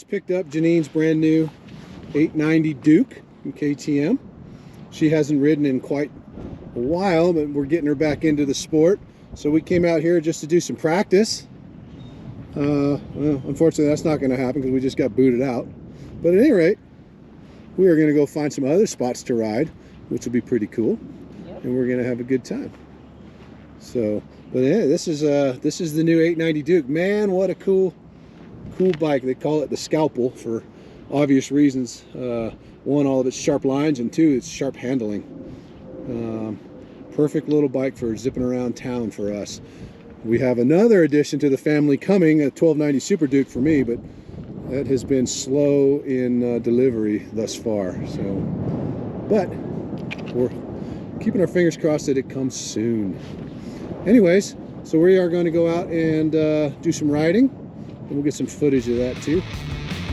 just picked up Janine's brand new 890 Duke from KTM. She hasn't ridden in quite a while, but we're getting her back into the sport. So we came out here just to do some practice. Well, unfortunately that's not going to happen because we just got booted out. But at any rate, we are going to go find some other spots to ride, which will be pretty cool. Yep. And we're going to have a good time. So, but yeah, this is the new 890 Duke. Man, what a cool bike. They call it the scalpel for obvious reasons. One, all of its sharp lines, and two, its sharp handling. Perfect little bike for zipping around town for us. We have another addition to the family coming, a 1290 Super Duke for me, but that has been slow in delivery thus far. So, but we're keeping our fingers crossed that it comes soon. Anyways, so we are going to go out and do some riding, and we'll get some footage of that too.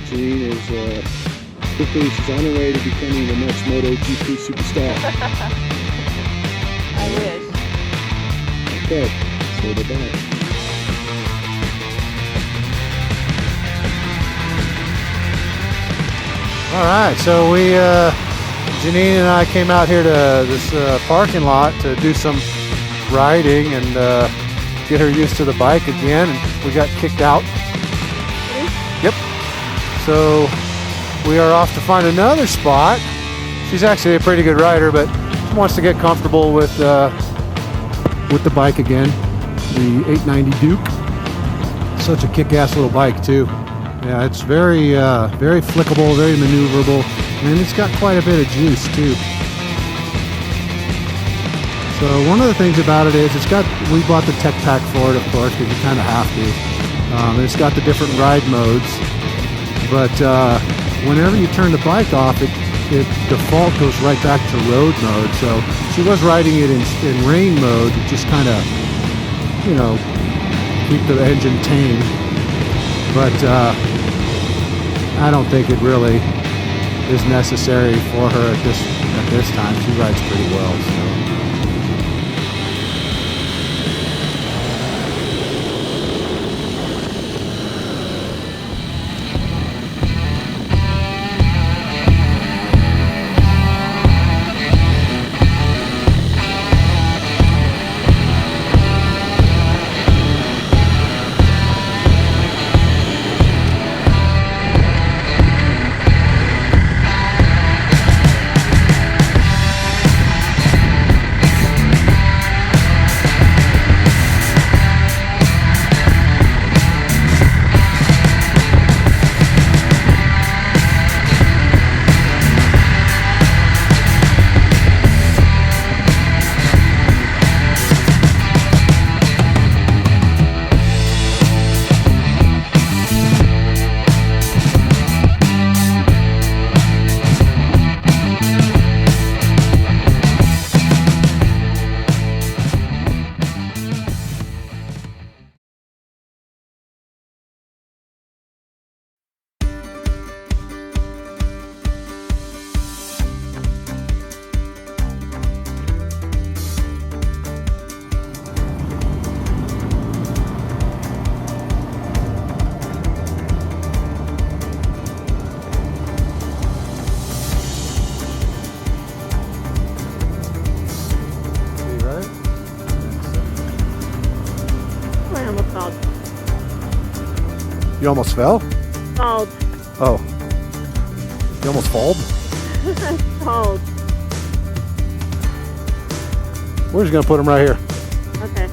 Janine is she's on her way to becoming the next MotoGP superstar. I wish. Okay, so bye-bye. All right, so Janine and I came out here to this parking lot to do some riding and get her used to the bike again, and we got kicked out. Yep. So we are off to find another spot. She's actually a pretty good rider, but she wants to get comfortable with the bike again, the 890 Duke. Such a kick-ass little bike too. Yeah, it's very flickable, very maneuverable, and it's got quite a bit of juice too. So one of the things about it is we bought the tech pack for it, of course, because you kind of have to. And it's got the different ride modes, but whenever you turn the bike off, it default goes right back to road mode. So she was riding it in rain mode, just kind of, you know, keep the engine tame. But I don't think it really is necessary for her at this time. She rides pretty well. So. You almost fell? Falled. Oh. You almost falled? Falled. We're just gonna put them right here. Okay.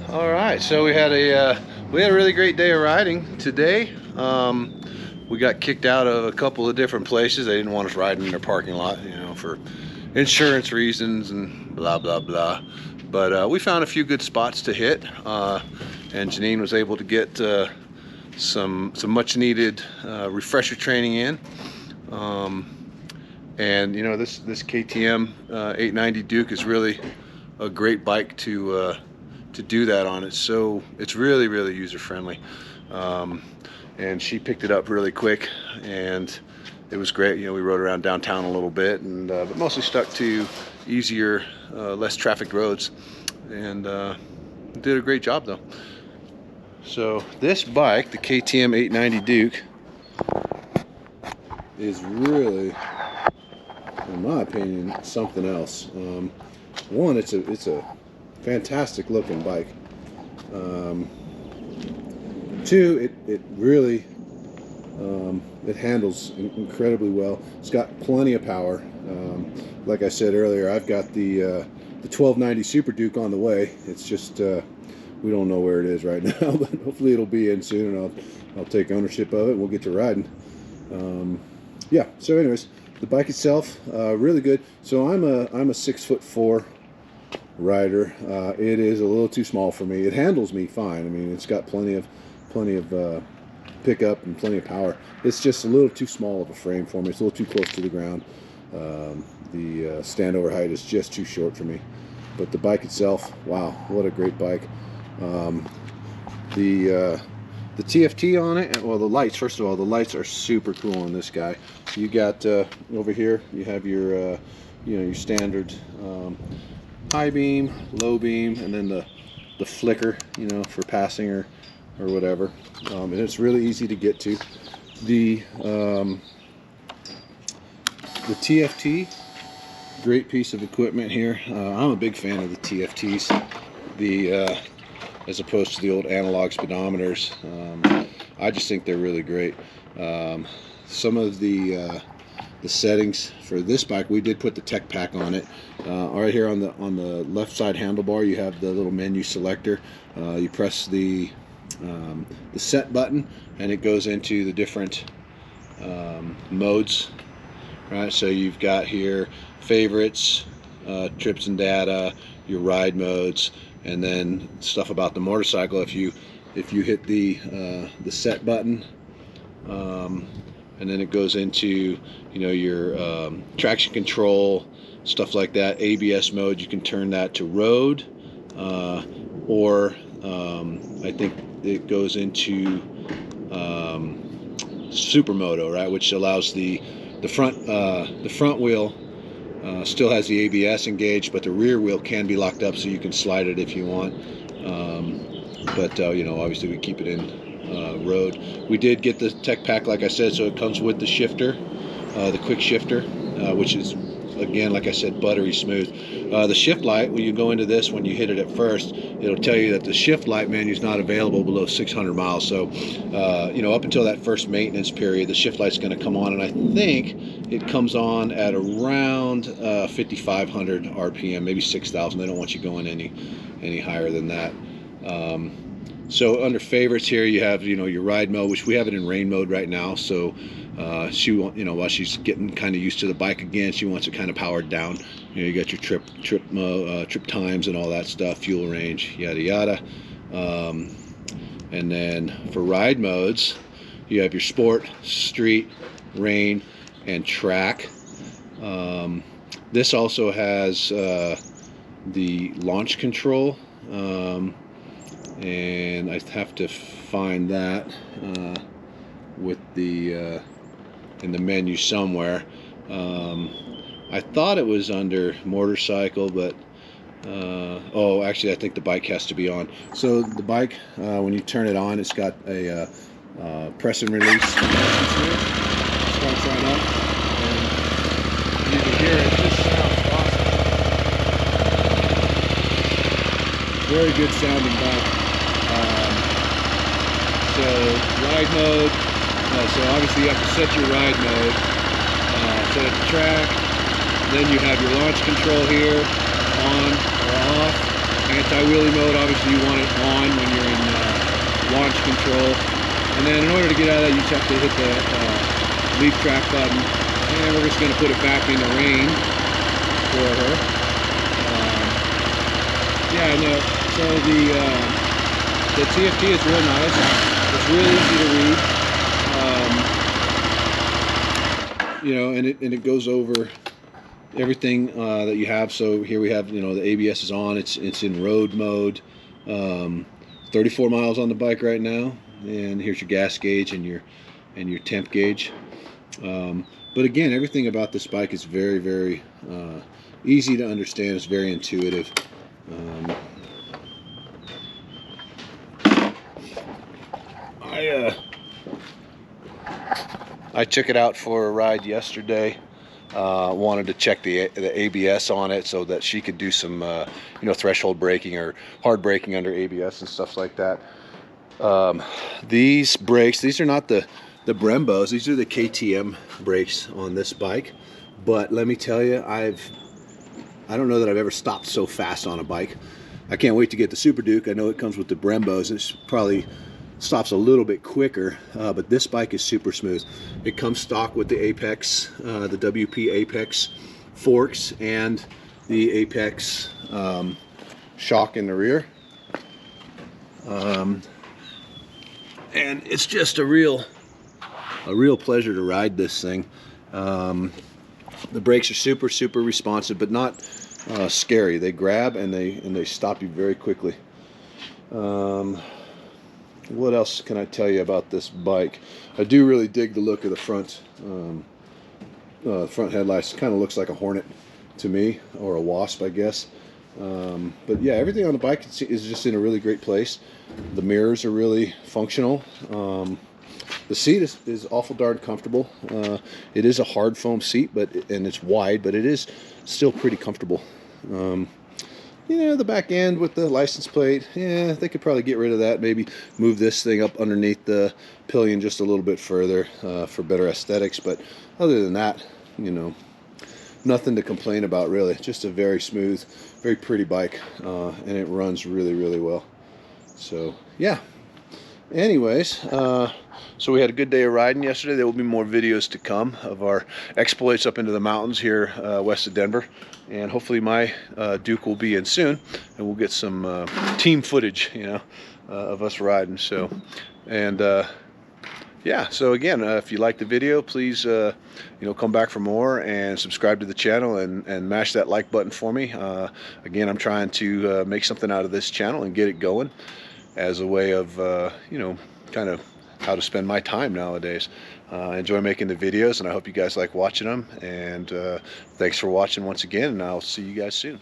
All right, so we had a really great day of riding today. We got kicked out of a couple of different places. They didn't want us riding in their parking lot, you know, for insurance reasons and blah blah blah. But we found a few good spots to hit, and Janine was able to get some much needed refresher training in. And you know, this KTM 890 Duke is really a great bike to do that on. It's really user friendly, and she picked it up really quick, and it was great. You know, we rode around downtown a little bit, and but mostly stuck to easier, less trafficked roads, and did a great job though. So this bike, the KTM 890 Duke, is really, in my opinion, something else. One, it's a fantastic looking bike. Two, it really it handles incredibly well. It's got plenty of power. Like I said earlier, I've got the 1290 Super Duke on the way. It's just we don't know where it is right now, but hopefully it'll be in soon, and I'll take ownership of it and we'll get to riding. Yeah, so anyways, the bike itself, really good. So I'm a 6'4" rider. It is a little too small for me. It handles me fine. I mean, it's got plenty of pickup and plenty of power. It's just a little too small of a frame for me. It's a little too close to the ground. The standover height is just too short for me. But the bike itself, wow, what a great bike. The TFT on it, well, the lights, first of all, the lights are super cool on this guy. You got over here, you have your you know, your standard high beam, low beam, and then the flicker, you know, for passing or whatever. And it's really easy to get to. The TFT, great piece of equipment here. I'm a big fan of the TFTs, as opposed to the old analog speedometers. I just think they're really great. Some of the settings for this bike, we did put the tech pack on it. Right here on the left side handlebar, you have the little menu selector. You press the set button, and it goes into the different modes. Right, so you've got here favorites, trips and data, your ride modes, and then stuff about the motorcycle. If you hit the set button, and then it goes into, you know, your traction control, stuff like that. ABS mode, you can turn that to road, or I think it goes into supermoto, right, which allows the front wheel still has the ABS engaged, but the rear wheel can be locked up, so you can slide it if you want. But you know, obviously we keep it in road. We did get the tech pack, like I said, so it comes with the shifter, the quick shifter, which is, again, like I said, buttery smooth. The shift light, when you go into this, when you hit it at first, it'll tell you that the shift light menu is not available below 600 miles. So, you know, up until that first maintenance period, the shift light's going to come on, and I think it comes on at around 5,500 RPM, maybe 6,000. They don't want you going any higher than that. So under favorites here, you have, you know, your ride mode, which we have it in rain mode right now. So she, you know, while she's getting kind of used to the bike again, she wants it kind of powered down. You know, you got your trip times and all that stuff, fuel range, yada yada. And then for ride modes, you have your sport, street, rain, and track. This also has the launch control, and I have to find that with the in the menu somewhere. I thought it was under motorcycle, but oh, actually I think the bike has to be on. So the bike, when you turn it on, it's got a press and release. Starts right up, and you can hear it. It just sounds awesome. Very good sounding bike. So ride mode. So obviously you have to set your ride mode. Set it to track. Then you have your launch control here, on or off. Anti-wheelie mode, obviously you want it on when you're in launch control. And then in order to get out of that, you just have to hit the leave track button. And we're just going to put it back into rain. for her. Yeah, no. So the TFT is real nice. It's really easy to read. You know, and it goes over everything that you have. So here we have, you know, the ABS is on. It's in road mode. 34 miles on the bike right now, and here's your gas gauge and your temp gauge. But again, everything about this bike is very, very easy to understand. It's very intuitive. I took it out for a ride yesterday. Wanted to check the ABS on it so that she could do some you know, threshold braking or hard braking under ABS and stuff like that. These brakes, these are not the Brembos, these are the KTM brakes on this bike. But let me tell you, I don't know that I've ever stopped so fast on a bike. I can't wait to get the Super Duke. I know it comes with the Brembos. It's probably stops a little bit quicker, but this bike is super smooth. It comes stock with the Apex, the WP Apex forks and the Apex shock in the rear. And it's just a real pleasure to ride this thing. The brakes are super responsive, but not scary. They grab and they stop you very quickly. What else can I tell you about this bike? I do really dig the look of the front headlights. It kind of looks like a Hornet to me, or a Wasp, I guess. But yeah, everything on the bike is just in a really great place. The mirrors are really functional. The seat is awful darn comfortable. It is a hard foam seat, and it's wide, but it is still pretty comfortable. You know, the back end with the license plate, yeah, they could probably get rid of that. Maybe move this thing up underneath the pillion just a little bit further for better aesthetics. But other than that, you know, nothing to complain about really. Just a very smooth, very pretty bike, and it runs really well. So yeah. Anyways, so we had a good day of riding yesterday. There will be more videos to come of our exploits up into the mountains here west of Denver, and hopefully my Duke will be in soon, and we'll get some team footage, you know, of us riding. So, and yeah, so again, if you like the video, please you know, come back for more and subscribe to the channel and mash that like button for me. Again, I'm trying to make something out of this channel and get it going as a way of you know, kind of how to spend my time nowadays. I enjoy making the videos, and I hope you guys like watching them. And thanks for watching once again, and I'll see you guys soon.